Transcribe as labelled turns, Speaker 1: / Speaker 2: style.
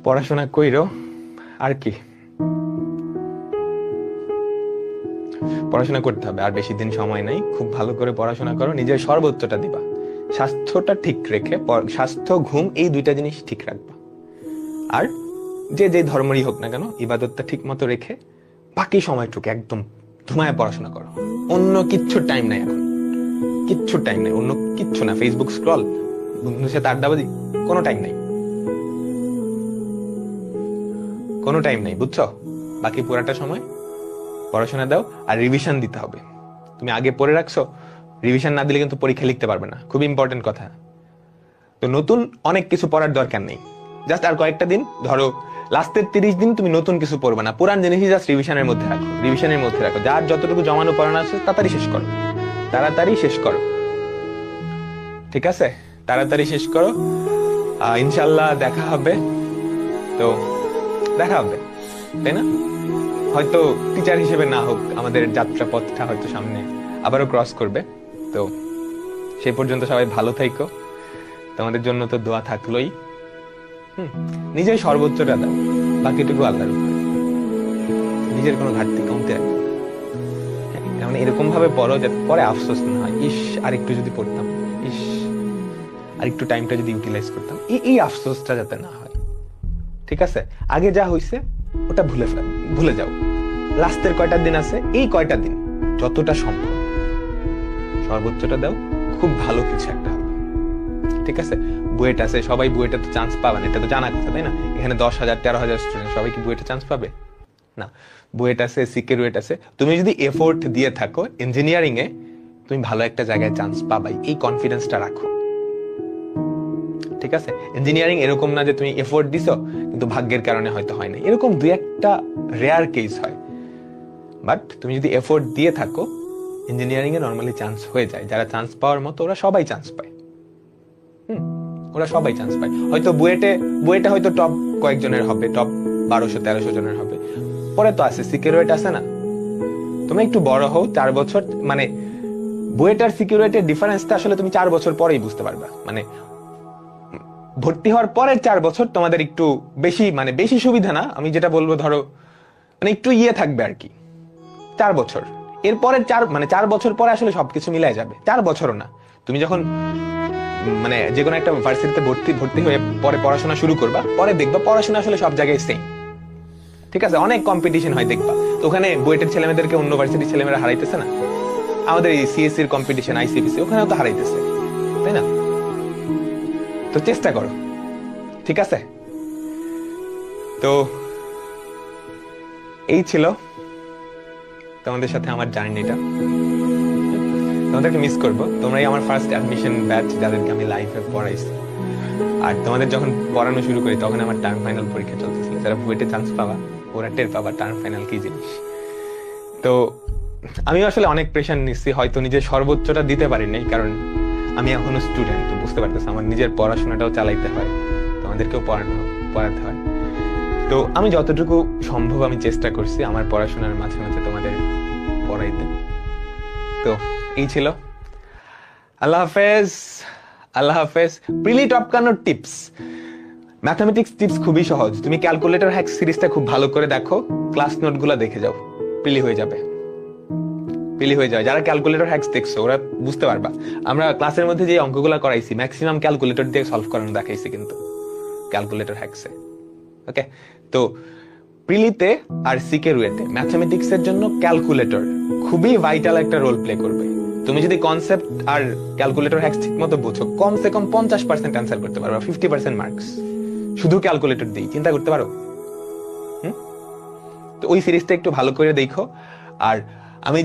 Speaker 1: পড়াশোনা কইরো, আর কি পড়াশোনা করতে হবে, আর বেশি দিন সময় নাই। খুব ভালো করে পড়াশোনা করো, নিজের সর্বোচ্চটা দিবা, স্বাস্থ্যটা ঠিক রেখে, স্বাস্থ্য ঘুম এই দুইটা জিনিস ঠিক রাখবা। আর যে যে ধর্মেরই হোক না কেন, ইবাদতটা ঠিক মতো রেখে বাকি সময়টুকু একদম ধুমায় পড়াশোনা করো। অন্য কিচ্ছুর টাইম নাই এখন, কিচ্ছুর টাইম নাই, অন্য কিচ্ছু না। ফেসবুক স্ক্রল, বন্ধুদের সাথে আড্ডাবাজি, কোনো টাইম নাই, কোনো টাইম নাই, বুঝছো? বাকি পুরাটা সময় পড়াশোনা দাও, আর রিভিশন দিতে হবে। তুমি আগে পড়ে রাখছো, রিভিশন না দিলে কিন্তু পরীক্ষা লিখতে পারবে না, খুব ইম্পর্টেন্ট কথা। তো নতুন অনেক কিছু পড়ার দরকার নেই, জাস্ট আর কয়েকটা দিন, ধরো লাস্টের 30 দিন তুমি নতুন কিছু পড়বে না, পুরান জিনিসই জাস্ট রিভিশনের মধ্যে রাখো, রিভিশনের মধ্যে রাখো। যার যতটুকু জমানো পড়ানো আছে তাড়াতাড়ি শেষ করো, তাড়াতাড়ি শেষ করো, ঠিক আছে? তাড়াতাড়ি শেষ করো, ইনশাল্লাহ দেখা হবে। তো দেখা হবে, তাই না? হয়তো টিচার হিসেবে না হোক, আমাদের যাত্রা পথটা হয়তো সামনে আবারও ক্রস করবে। তো সেই পর্যন্ত সবাই ভালো থাইকো, তোমাদের জন্য তো দোয়া থাকলোই। নিজের সর্বোচ্চটা দাও, বাকিটুকু আল্লাহর উপরে। নিজের কোনো ঘাটতি কমতে রাখবে, মানে এরকম ভাবে পড়ো যাতে পরে আফসোস না হয়, ইস আর একটু যদি পড়তাম, ইস আর একটু টাইমটা যদি ইউটিলাইজ করতাম, এই আফসোসটা যাতে না হয়, ঠিক আছে? আগে যা হইছে ওটা ভুলে যাও। লাস্টের কয়টা দিন আছে, এই কয়টা দিন যতটা সম্ভব সর্বোচ্চটা দাও, খুব ভালো কিছু একটা হবে, ঠিক আছে? বুয়েট আছে, সবাই বুয়েটে তো চান্স পাবেন, এটা তো জানা কথা, তাই না? এখানে 10,000 13,000 স্টুডেন্ট, সবাই কি বুয়েটে চান্স পাবে? না। বুয়েট আছে, সিকে রুয়েট আছে, তুমি যদি এফোর্ট দিয়ে থাকো ইঞ্জিনিয়ারিং এ, তুমি ভালো একটা জায়গায় চান্স পাবাই, এই কনফিডেন্সটা রাখো, ঠিক আছে? ইঞ্জিনিয়ারিং এরকম না যে তুমি এফোর্ট দিছো কিন্তু ভাগ্যের কারণে হয়তো হয় না, এরকম দুই একটা রেয়ার কেস হয়। বাট তুমি যদি এফোর্ট দিয়ে থাকো, ইঞ্জিনিয়ারিং এ নরমালি চান্স হয়ে যায়। যারা চান্স পাওয়ার মতো ওরা সবাই চান্স পায়, ওরা সবাই চান্স পায়। হয়তো বুয়েটে হয়তো টপ কয়েকজনের হবে, টপ 1200-1300 জনের হবে, পরে তো আছে সিকিউরিটি আছে না? তুমি একটু বড় হও, 4 বছর, মানে বুয়েট আর সিকিউরিটির ডিফারেন্সটা আসলে তুমি 4 বছর পরেই বুঝতে পারবা। মানে ভর্তি হওয়ার পরের 4 বছর তোমাদের একটু বেশি, মানে বেশি সুবিধা না, আমি যেটা বলবো ধরো মানে একটু থাকবে আর কি, 4 বছর। এরপরের 4 বছর পরে আসলে সবকিছু মিলাই যাবে। 4 বছরও না, তুমি যখন মানে যে কোনো একটা ভার্সিটিতে ভর্তি হয়ে পরে পড়াশোনা শুরু করবা, পরে দেখবা পড়াশোনা আসলে সব জায়গায় সেম, ঠিক আছে? অনেক কম্পিটিশন হয় দেখবা, তো ওখানে বুয়েটের ছেলেমেয়েদেরকে অন্য ভার্সিটির ছেলেমেয়েরা হারাইতেছে না? আমাদের এই সিএসসির কম্পিটিশন, আইসিপিসি, ওখানেও তো হারাইতেছে, তাই না? তো চেষ্টা করো, ঠিক আছে? তো এই ছিল তোমাদের সাথে আমার জার্নিটা। তোমাদেরকে মিস করবো, তোমরাই আমার ফার্স্ট অ্যাডমিশন ব্যাচ যাদেরকে আমি লাইফে পড়াইছি। আর তোমাদের যখন পড়ানো শুরু করি তখন আমার টার্ম ফাইনাল পরীক্ষা চলতেছিল। যারা বুয়েটে চান্স পাবা ওরা টের পাবা টার্ম ফাইনাল কি জিনিস। তো আমি আসলে অনেক প্রেশার নিচ্ছি, হয়তো নিজের সর্বোচ্চটা দিতে পারি নাই, কারণ আমি এখনো স্টুডেন্ট, তো বুঝতে পারতেছি আমার নিজের পড়াশোনাটাও চালাইতে হয়, তোমাদেরকেও পড়াতে হয়। তো আমি যতটুকু সম্ভব আমি চেষ্টা করছি আমার পড়াশোনার মাঝে মাঝে তোমাদের পড়াইতে। তো এই ছিল, আল্লাহ হাফেজ, আল্লাহ হাফেজ। প্রিলি টপকানোর টিপস, ম্যাথমেটিক্স টিপস খুবই সহজ। তুমি ক্যালকুলেটর হ্যাক সিরিজটা খুব ভালো করে দেখো, ক্লাস নোটগুলো দেখে যাও, প্রিলি হয়ে যাবে, প্রিলি হয়ে যাবে। যারা ক্যালকুলেটর হ্যাক্স দেখছো ওরা বুঝতে পারবা, আমরা ক্লাসের মধ্যে যে অঙ্কগুলো করাইছি ম্যাক্সিমাম ক্যালকুলেটর দিয়ে সলভ করানো দেখাইছি, কিন্তু ক্যালকুলেটর হ্যাক্সে। ওকে, তো প্রিলিতে আর সিকে রুয়েটে ম্যাথমেটিক্স এর জন্য ক্যালকুলেটর খুবই ভাইটাল একটা রোল প্লে করবে। তুমি যদি কনসেপ্ট আর ক্যালকুলেটর হ্যাক্স ঠিক মতো বুঝো, কমসে কম 50% অ্যান্সার করতে পারবা, 50% মার্কস শুধু ক্যালকুলেটর দিয়ে। চিন্তা করতে পারো? তো ওই সিরিজটা একটু ভালো করে দেখো। আর আমি